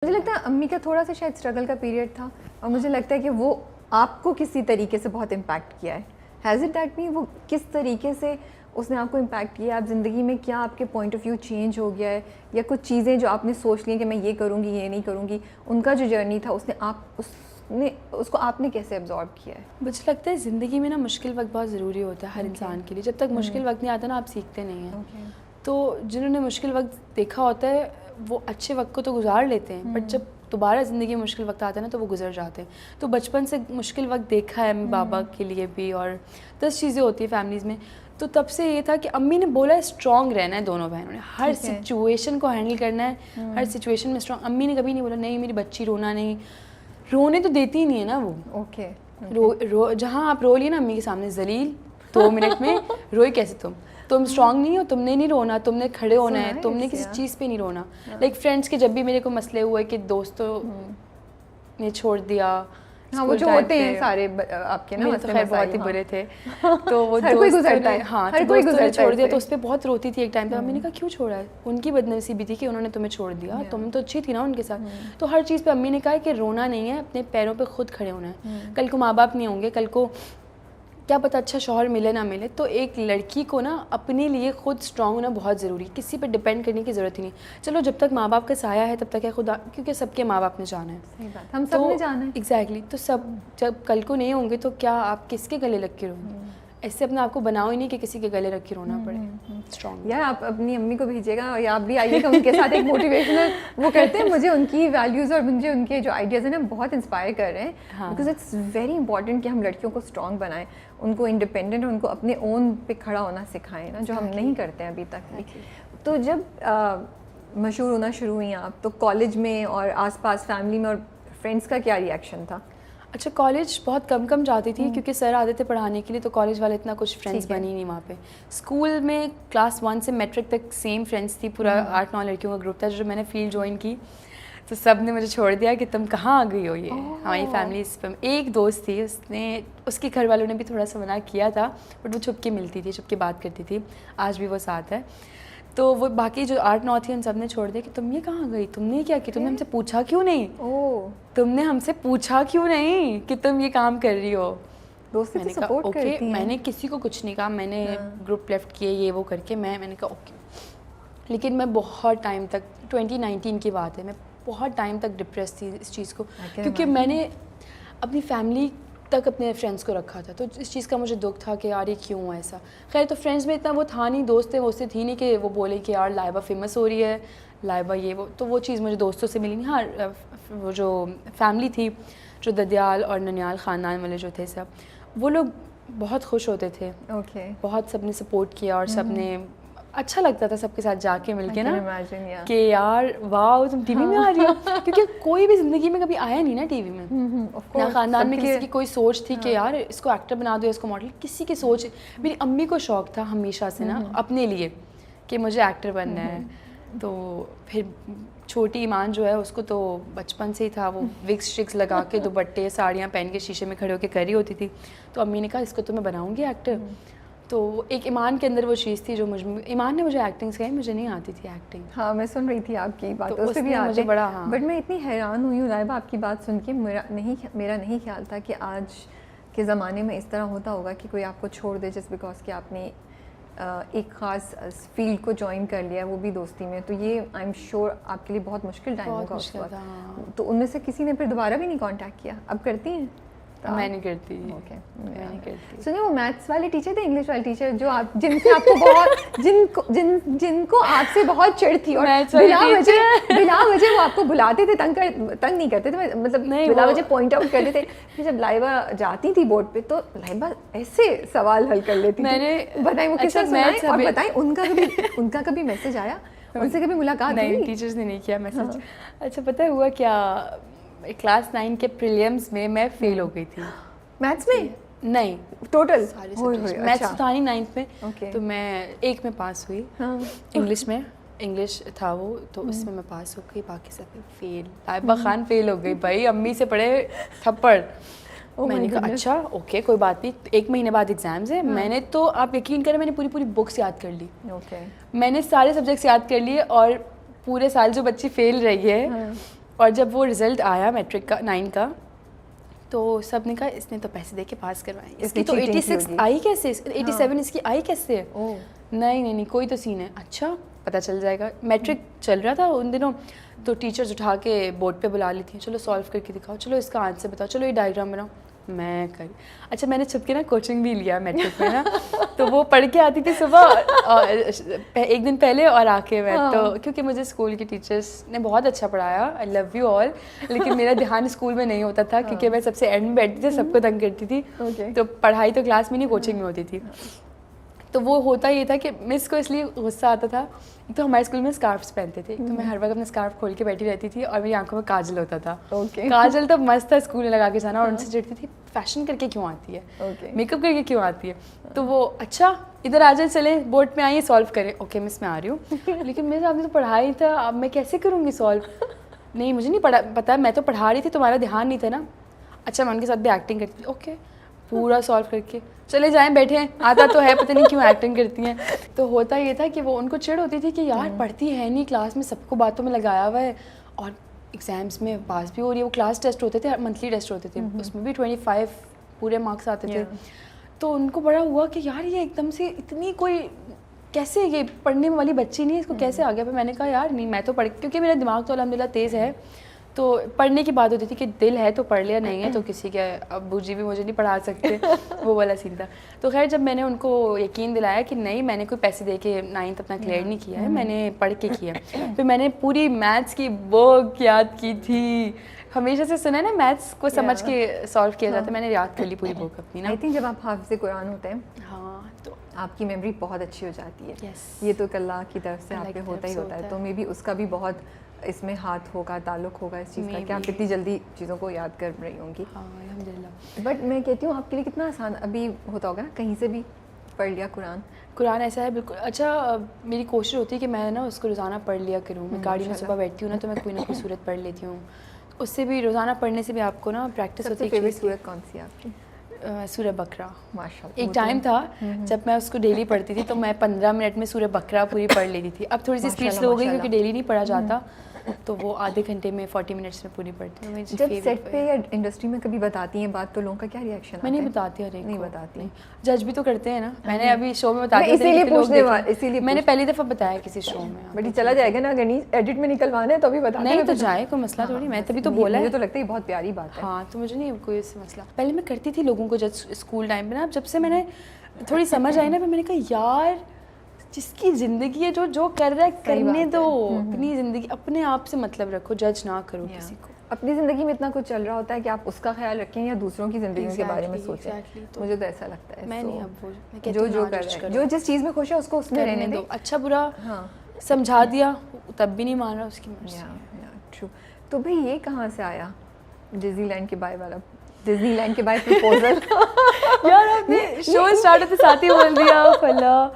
مجھے لگتا ہے امی کا تھوڑا سا شاید اسٹرگل کا پیریڈ تھا اور مجھے لگتا ہے کہ وہ آپ کو کسی طریقے سے بہت امپیکٹ کیا ہے. ہیز اٹ دیٹ می وہ کس طریقے سے اس نے آپ کو امپیکٹ کیا؟ آپ زندگی میں کیا آپ کے پوائنٹ آف ویو چینج ہو گیا ہے یا کچھ چیزیں جو آپ نے سوچ لی کہ میں یہ کروں گی یہ نہیں کروں گی، ان کا جو جرنی تھا اس کو آپ نے کیسے ایبزارب کیا ہے؟ مجھے لگتا ہے زندگی میں نا مشکل وقت بہت ضروری ہوتا ہے ہر انسان کے لیے. جب تک مشکل وقت نہیں آتا نا آپ سیکھتے نہیں ہیں. تو جنہوں نے مشکل وقت دیکھا ہوتا ہے وہ اچھے وقت کو تو گزار لیتے ہیں، بٹ جب دوبارہ زندگی میں مشکل وقت آتا ہے نا تو وہ گزر جاتے ہیں. تو بچپن سے مشکل وقت دیکھا ہے امی بابا کے لیے بھی، اور 10 چیزیں ہوتی ہیں فیملیز میں. تو تب سے یہ تھا کہ امی نے بولا اسٹرانگ رہنا ہے دونوں بہنوں نے، ہر سچویشن کو ہینڈل کرنا ہے، ہر سچویشن میں اسٹرانگ. امی نے کبھی نہیں بولا نہیں میری بچی رونا نہیں، رونے تو دیتی ہی نہیں ہے نا وہ. اوکے جہاں آپ رو لیے نا امی کے سامنے ذلیل 2 منٹ میں، روئی کیسے تم اسٹرانگ نہیں ہو، تم نے نہیں رونا، تم نے کھڑے ہونا ہے، تم نے کسی چیز پہ نہیں رونا. لائک فرینڈس کے جب بھی میرے کو مسئلے ہوئے کہ دوستوں نے چھوڑ دیا، ہاں وہ جو ہوتے ہیں سارے آپ کے نا میرے تو خیر بہت ہی برے تھے، تو وہ ہر کوئی گزرتا ہے. ہاں تو دوستوں نے چھوڑ دیا تو اس پہ بہت روتی تھی ایک ٹائم پہ. امی نے کہا کیوں چھوڑا ہے؟ ان کی بدنصیبی تھی کہ انہوں نے تمہیں چھوڑ دیا، تم تو اچھی تھی نا ان کے ساتھ. تو ہر چیز پہ امی نے کہا کہ رونا نہیں ہے، اپنے پیروں پہ خود کھڑے ہونا ہے. کل کو ماں باپ نہیں ہوں گے، کل کو کیا پتہ اچھا شوہر ملے نہ ملے، تو ایک لڑکی کو نا اپنے لیے خود اسٹرانگ ہونا بہت ضروری ہے. کسی پہ ڈپینڈ کرنے کی ضرورت ہی نہیں. چلو جب تک ماں باپ کا سایہ ہے تب تک ہے خدا، کیونکہ سب کے ماں باپ نے جانا ہے، ہم سب نے جانا ہے. ایگزیکٹلی. تو سب جب کل کو نہیں ہوں گے تو کیا آپ کس کے گلے لگ کے رہیں گے؟ ایسے اپنے آپ کو بناؤ ہی نہیں کہ کسی کے گلے رکھ کے رونا پڑے. اسٹرانگ یا آپ اپنی امی کو بھیجیے گا یا آپ بھی آئیے گا ان کے ساتھ. ایک موٹیویشنل وہ کرتے ہیں، مجھے ان کی ویلیوز اور مجھے ان کے جو آئیڈیاز ہیں نا بہت انسپائر کر رہے ہیں. بیکاز اٹس ویری امپورٹنٹ کہ ہم لڑکیوں کو اسٹرانگ بنائیں، ان کو انڈیپینڈنٹ، ان کو اپنے اون پہ کھڑا ہونا سکھائیں نا، جو ہم نہیں کرتے ہیں ابھی تک بھی. تو جب مشہور ہونا شروع ہوئی آپ تو کالج میں اور آس پاس فیملی میں اور فرینڈس کا کیا ریئیکشن تھا؟ اچھا کالج بہت کم جاتی تھی کیونکہ سر آتے تھے پڑھانے کے لیے، تو کالج والے اتنا کچھ فرینڈس بنی نہیں وہاں پہ. اسکول میں کلاس 1 سے میٹرک تک سیم فرینڈس تھی، پورا 8-9 لڑکیوں کا گروپ تھا. جو میں نے فیلڈ جوائن کی تو سب نے مجھے چھوڑ دیا کہ تم کہاں آ گئی ہو. یہ ہماری فیملی اس پہ ایک دوست تھی، اس کے گھر والوں نے بھی تھوڑا سا منع کیا تھا، بٹ وہ چھپ کے ملتی تھی، چھپ کے بات کرتی تھی. آج بھی وہ ساتھ ہے. تو وہ باقی جو 8-9 تھی ان سب نے چھوڑ دیا کہ تم یہ کہاں گئی، تم نے کیا کیا، تم نے ہم سے پوچھا کیوں نہیں، تم نے ہم سے پوچھا کیوں نہیں کہ تم یہ کام کر رہی ہو. میں نے کہا اوکے، میں نے کسی کو کچھ نہیں کہا، میں نے گروپ لیفٹ کیے یہ وہ کر کے. میں نے کہا اوکے. لیکن میں بہت ٹائم تک 2019 کی بات ہے، میں بہت ٹائم تک ڈپریس تھی اس چیز کو، کیونکہ میں نے اپنی فیملی تک اپنے فرینڈس کو رکھا تھا. تو اس چیز کا مجھے دکھ تھا کہ یار یہ کیوں ہوا ایسا. خیر تو فرینڈس میں اتنا وہ تھا نہیں، دوست تھے وہ سے تھی نہیں کہ وہ بولے کہ یار لائبہ فیمس ہو رہی ہے، لائبہ یہ وہ. تو وہ چیز مجھے دوستوں سے ملی نہیں. ہاں وہ جو فیملی تھی، جو ددیال اور ننیال خاندان والے جو تھے سب، وہ لوگ بہت خوش ہوتے تھے. بہت سب نے سپورٹ کیا اور سب نے اچھا لگتا تھا سب کے ساتھ جا کے مل کے نا کہ یار واو تم ٹی وی میں آ رہی ہو. کیونکہ کوئی بھی زندگی میں کبھی آیا نہیں نا ٹی وی میں. نہ خاندان میں کسی کی کوئی سوچ تھی کہ یار اس کو ایکٹر بنا دو، اس کو ماڈل. کسی کی سوچ. میری امی کو شوق تھا ہمیشہ سے نا اپنے لیے کہ مجھے ایکٹر بننا ہے. تو پھر چھوٹی ایمان جو ہے اس کو تو بچپن سے ہی تھا، وہ وگس شگس لگا کے دوپٹے ساڑیاں پہن کے شیشے میں کھڑے ہو کے کر رہی ہوتی تھی. تو امی نے کہا اس کو تو میں بناؤں گی ایکٹر. تو ایک ایمان کے اندر وہ چیز تھی جو ایمان نے مجھے ایکٹنگ سکھائی، مجھے نہیں آتی تھی ایکٹنگ. ہاں میں سن رہی تھی آپ کی بات، اس سے بھی مجھے بڑا. بٹ میں اتنی حیران ہوئی ہوں لائبہ آپ کی بات سن کے. میرا نہیں خیال تھا کہ آج کے زمانے میں اس طرح ہوتا ہوگا کہ کوئی آپ کو چھوڑ دے جسٹ بیکاز کہ آپ نے ایک خاص فیلڈ کو جوائن کر لیا، وہ بھی دوستی میں. تو یہ آئی ایم شیور آپ کے لیے بہت مشکل ٹائم ہوگا اس وقت. تو ان میں سے کسی نے پھر دوبارہ بھی نہیں کانٹیکٹ کیا؟ اب کرتی ہیں؟ میں نہیں کرتی. سنیے وہ میتھس والے ٹیچر تھے، انگلش والے ٹیچر، جو آپ جن سے آپ کو بہت جن کو آپ سے بہت چڑ تھی اور بلا وجہ وہ آپ کو بلاتے تھے، تنگ نہیں کرتے تھے، مطلب بلا وجہ پوائنٹ آؤٹ کرتے تھے. پھر جب لائبہ جاتی تھی بورڈ پہ تو لائبہ ایسے سوال حل کر لیتی تھی. بتائیں وہ کس طرح سنائیں، اور بتائیں ان کا کبھی میسج آیا، ان سے کبھی ملاقات ہوئی؟ نہیں، ٹیچرز نے نہیں کیا میسج. اچھا پتہ ہوا کیا، کلاس 9 کے پریلیمز میں میں فیل ہو گئی تھی. میتھس میں؟ نہیں ٹوٹل میتھس تھا نہیں 9th میں. تو میں ایک میں پاس ہوئی، انگلش میں، انگلش تھا وہ، تو اس میں پاس ہو گئی. باقی سب فیل. لائبہ خان فیل ہو گئی بھائی، امی سے پڑے تھپڑ. میں نے کہا اچھا اوکے کوئی بات نہیں، 1 مہینے بعد ایگزامز ہیں. میں نے تو آپ یقین کریں میں نے پوری بکس یاد کر لی. میں نے سارے سبجیکٹس یاد کر لیے، اور پورے سال جو بچی فیل رہی ہے اور جب وہ رزلٹ آیا میٹرک کا 9 کا تو سب نے کہا اس نے تو پیسے دے کے پاس کروائے, اس کی تو 86 آئی کیسے, 87 اس کی آئی کیسے ہے. نہیں کوئی تو سین ہے. اچھا پتہ چل جائے گا. میٹرک چل رہا تھا ان دنوں, تو ٹیچرز اٹھا کے بورڈ پہ بلا لیتی ہیں, چلو سالو کر کے دکھاؤ, چلو اس کا آنسر بتاؤ, چلو یہ ڈائیگرام بناؤ. میں کری. اچھا میں نے چھپ کے نا کوچنگ بھی لیا میٹرک میں نا, تو وہ پڑھ کے آتی تھی صبح ایک دن پہلے اور آ کے میں تو, کیونکہ مجھے اسکول کی ٹیچرس نے بہت اچھا پڑھایا, آئی لو یو آل, لیکن میرا دھیان اسکول میں نہیں ہوتا تھا کیونکہ میں سب سے اینڈ میں بیٹھتی تھی, سب کو تنگ کرتی تھی. تو پڑھائی تو کلاس میں نہیں, کوچنگ میں ہوتی تھی. تو وہ ہوتا یہ تھا کہ مس کو اس لیے غصہ آتا تھا, ایک تو ہمارے اسکول میں اسکارفس پہنتے تھے, تو میں ہر وقت اپنا اسکارف کھول کے بیٹھی رہتی تھی, اور میری آنکھوں میں کاجل ہوتا تھا. کاجل تو مست تھا اسکول میں لگا کے جانا, اور ان سے چڑھتی تھی فیشن کر کے کیوں آتی ہے, میک اپ کر کے کیوں آتی ہے. تو وہ اچھا ادھر آ جائے, چلے بورڈ میں آئیے سالو کریں. اوکے مس میں آ رہی ہوں, لیکن میرے آپ نے تو پڑھایا ہی تھا, اب میں کیسے کروں گی سالو. نہیں مجھے نہیں پتا, میں تو پڑھا رہی تھی, تمہارا دھیان نہیں تھا نا. اچھا میں ان کے ساتھ بھی ایکٹنگ کرتی تھی. اوکے پورا سالو کر کے چلے جائیں, بیٹھے ہیں, آتا تو ہے, پتہ نہیں کیوں ایکٹنگ کرتی ہیں. تو ہوتا یہ تھا کہ وہ ان کو چڑ ہوتی تھی کہ یار پڑھتی ہے نہیں, کلاس میں سب کو باتوں میں لگایا ہوا ہے, اور ایگزامس میں پاس بھی ہو رہی ہے. وہ کلاس ٹیسٹ ہوتے تھے, منتھلی ٹیسٹ ہوتے تھے, اس میں بھی 25 پورے مارکس آتے تھے. تو ان کو بڑا ہوا کہ یار یہ ایک دم سے اتنی کوئی کیسے, یہ پڑھنے والی بچی نہیں ہے, اس کو کیسے آ گیا. پھر میں نے کہا یار نہیں میں تو پڑھ, کیونکہ میرا دماغ تو الحمد للہ تیز ہے, تو پڑھنے کی بات ہوتی تھی کہ دل ہے تو پڑھ لیا, نہیں ہے تو کسی کے ابو جی بھی مجھے نہیں پڑھا سکتے, وہ والا سین تھا. تو خیر جب میں نے ان کو یقین دلایا کہ نہیں میں نے کوئی پیسے دے کے 9th اپنا کلیئر نہیں کیا ہے, میں نے پڑھ کے کیا. پھر میں نے پوری میتھس کی بک یاد کی تھی. ہمیشہ سے سنا ہے نا میتھس کو سمجھ کے سالو کیا جاتا ہے, میں نے یاد کر لی پوری بک اپنی نا. آئی تھنک جب آپ حافظ قرآن ہوتے ہیں ہاں تو آپ کی میموری بہت اچھی ہو جاتی ہے. یہ تو اللہ کی طرف سے آپ پہ ہوتا ہی ہوتا ہے, تو مے بی اس کا بھی بہت اس میں ہاتھ ہوگا, تعلق ہوگا اس چیز کا کہ آپ اتنی جلدی چیزوں کو یاد کر رہی ہوں گی. ہاں الحمد للہ. بٹ میں کہتی ہوں آپ کے لیے کتنا آسان ابھی ہوتا ہوگا نا, کہیں سے بھی پڑھ لیا قرآن ایسا ہے بالکل. اچھا میری کوشش ہوتی ہے کہ میں نا اس کو روزانہ پڑھ لیا کروں. میں گاڑی میں صبح بیٹھتی ہوں نا, تو میں کوئی نہ کوئی صورت پڑھ لیتی ہوں. اس سے بھی روزانہ پڑھنے سے بھی آپ کو نا پریکٹس ہوتی ہے. فیوریٹ صورت کون سی ہے آپ کی؟ سورہ بقرہ. ماشاء اللہ. ایک ٹائم تھا جب میں اس کو ڈیلی پڑھتی تھی, تو میں 15 منٹ میں سورہ بقرہ پوری پڑھ لیتی تھی. اب تھوڑی سی اسپیڈ سلو ہو گئی کیونکہ ڈیلی نہیں پڑھا جاتا, تو وہ آدھے گھنٹے میں 40 منٹس میں پوری پڑھتی ہوں. جب سیٹ پہ یا انڈسٹری میں کبھی بتاتی ہیں بات, تو لوگوں کا کیا ریئیکشن؟ میں نہیں بتاتی, ہر ایک نہیں بتاتی, جج بھی تو کرتے ہیں نا. میں نے ابھی شو میں بتا دیا, اسی لیے میں نے پہلی دفعہ بتایا کسی شو میں. بٹ یہ چلا جائے گا نا, اگر ایڈٹ میں نکلوانا ہے تو ابھی بتا نہیں تو جائے, کوئی مسئلہ تھوڑی. میں تبھی تو بولا, مجھے تو لگتا ہے یہ بہت پیاری بات ہے. ہاں تو مجھے نہیں کوئی اس سے مسئلہ. پہلے میں کرتی تھی لوگوں کو جج اسکول ٹائم پہ نا, جب سے میں نے تھوڑی سمجھ آئی نا, پھر میں نے کہا یار جس کی زندگی ہے جو کر رہا ہے کرنے دو. اپنی زندگی اپنے آپ سے مطلب رکھو, جج نہ کرو کسی کو. اپنی زندگی میں اتنا کچھ چل رہا ہوتا ہے کہ آپ اس کا خیال رکھیں یا دوسروں کی زندگیوں کے بارے میں سوچیں. مجھے تو ایسا لگتا ہے میں نہیں, اب جو کر رہا ہے, جو جس چیز میں خوش ہے اس کو اس میں رہنے دو. اچھا برا سمجھا دیا تب بھی نہیں مان رہا, اس کی مرضی. ٹرو. تو بھائی یہ کہاں سے آیا ڈزنی لینڈ کے بائے والا, ڈزنی لینڈ کے بائے پرپوزل؟ یار آپ نے شو اسٹارٹ ہوتے ساتھ ہی بول دیا فلا.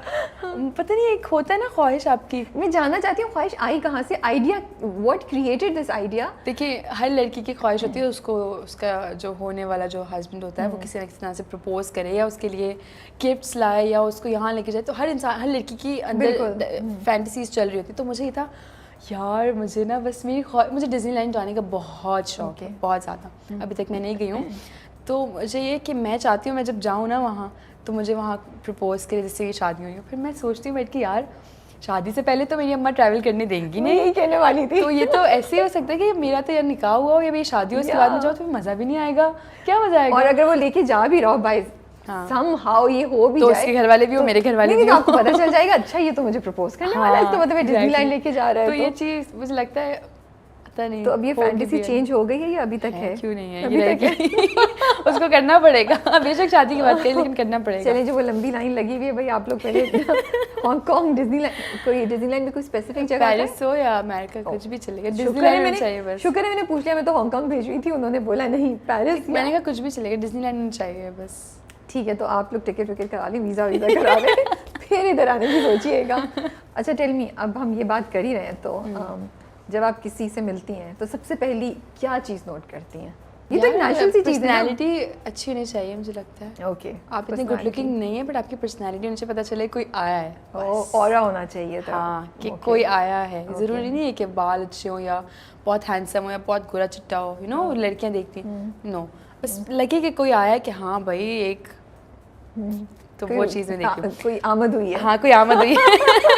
پتہ نہیں ایک ہوتا ہے نا خواہش آپ کی. میں جاننا چاہتی ہوں خواہش آئی کہاں سے, idea, what created this idea? دیکھیے ہر لڑکی کی خواہش ہوتی ہے اس کو اس کا جو ہونے والا جو ہسبینڈ ہوتا ہے وہ کسی نہ کسی طرح سے پرپوز کرے, یا اس کے لیے گفٹس لائے, یا اس کو یہاں لے کے جائے. تو ہر انسان, ہر لڑکی کی اندر فینٹیسیز چل رہی ہوتی. تو مجھے یہ تھا یار مجھے نا بس مجھے ڈزنی لینڈ جانے کا بہت شوق ہے, بہت زیادہ. ابھی تک میں نہیں گئی ہوں. تو مجھے یہ کہ میں چاہتی ہوں میں جب جاؤں نا وہاں تو مجھے وہاں پرپوز کرے, جس سے یہ شادی ہوئی. پھر میں سوچتی ہوں بیٹھ کے یار شادی سے پہلے تو میری اماں ٹریول کرنے دیں گی نہیں, کہنے والی تھی. تو یہ تو ایسے ہی ہو سکتا ہے کہ میرا تو یار نکاح ہوا ہو یا میری شادی ہو, اس کے بعد میں جاؤ تو مزہ بھی نہیں آئے گا. کیا مزہ آئے گا؟ اور اگر وہ لے کے جا بھی رہا بائی سم ہاؤ یہ ہو بھی تو اس کے گھر والے بھی ہو, میرے گھر والے بھی, آپ کو پتہ چل جائے گا اچھا یہ تو مجھے پرپوز کرنے والا ہے, اس کا مطلب ڈزنی لینڈ لے کے جا رہا ہے. تو یہ چیز مجھے لگتا ہے پتہ نہیں. تو اب یہ فینٹیسی چینج ہو گئی ہے یا ابھی تک ہے؟ کیوں نہیں ہے, اس کو کرنا پڑے گا. بے شک شادی کی بات کریں لیکن کرنا پڑے گا. چلیں جو وہ لمبی لائن لگی ہوئی ہے بھائی, آپ لوگ پہلے ہانگ کانگ, ڈزنی لینڈ, کوئی ڈزنی لینڈ میں کوئی اسپیسیفک جگہ, پیرس ہو یا امریکہ, کچھ بھی چلے گا. ڈزنی لینڈ چاہیے بس. شکر ہے میں نے پوچھ لیا, میں تو ہانگ کانگ بھیج رہی تھی, انہوں نے بولا نہیں پیرس. میں نے کہا کچھ بھی چلے گا, ڈزنی لینڈ چاہیے بس. ٹھیک ہے, تو آپ لوگ ٹکٹ وکٹ کرا لیں, ویزا کرا لیں, پھر ادھر آنے کی سوچیے گا. اچھا ٹیل می, اب ہم یہ بات کر ہی رہے ہیں, تو جب آپ کسی سے ملتی ہیں تو سب سے پہلی کیا چیز نوٹ کرتی ہیں؟ یہ تو ایک نیچرل سی چیز ہے. پرسنالٹی اچھی ہونی چاہیے مجھے لگتا ہے. اوکے, آپ اتنے گڈ لکنگ نہیں ہیں بٹ آپ کی پرسنالٹی ہونی چاہیے, پتہ چلے کوئی آیا ہے, اورا ہونا چاہیے تھا. ہاں کہ کوئی آیا ہے. ضروری نہیں ہے کہ بال اچھے ہوں یا بہت ہینڈسم ہو یا بہت گورا چٹا ہو, یو نو لڑکیاں دیکھتی ہیں. نو, بس لگے کہ کوئی آیا کہ ہاں بھائی ایک, تو وہ چیز میں دیکھی, کوئی آمد ہوئی ہے. ہاں کوئی آمد ہوئی ہے.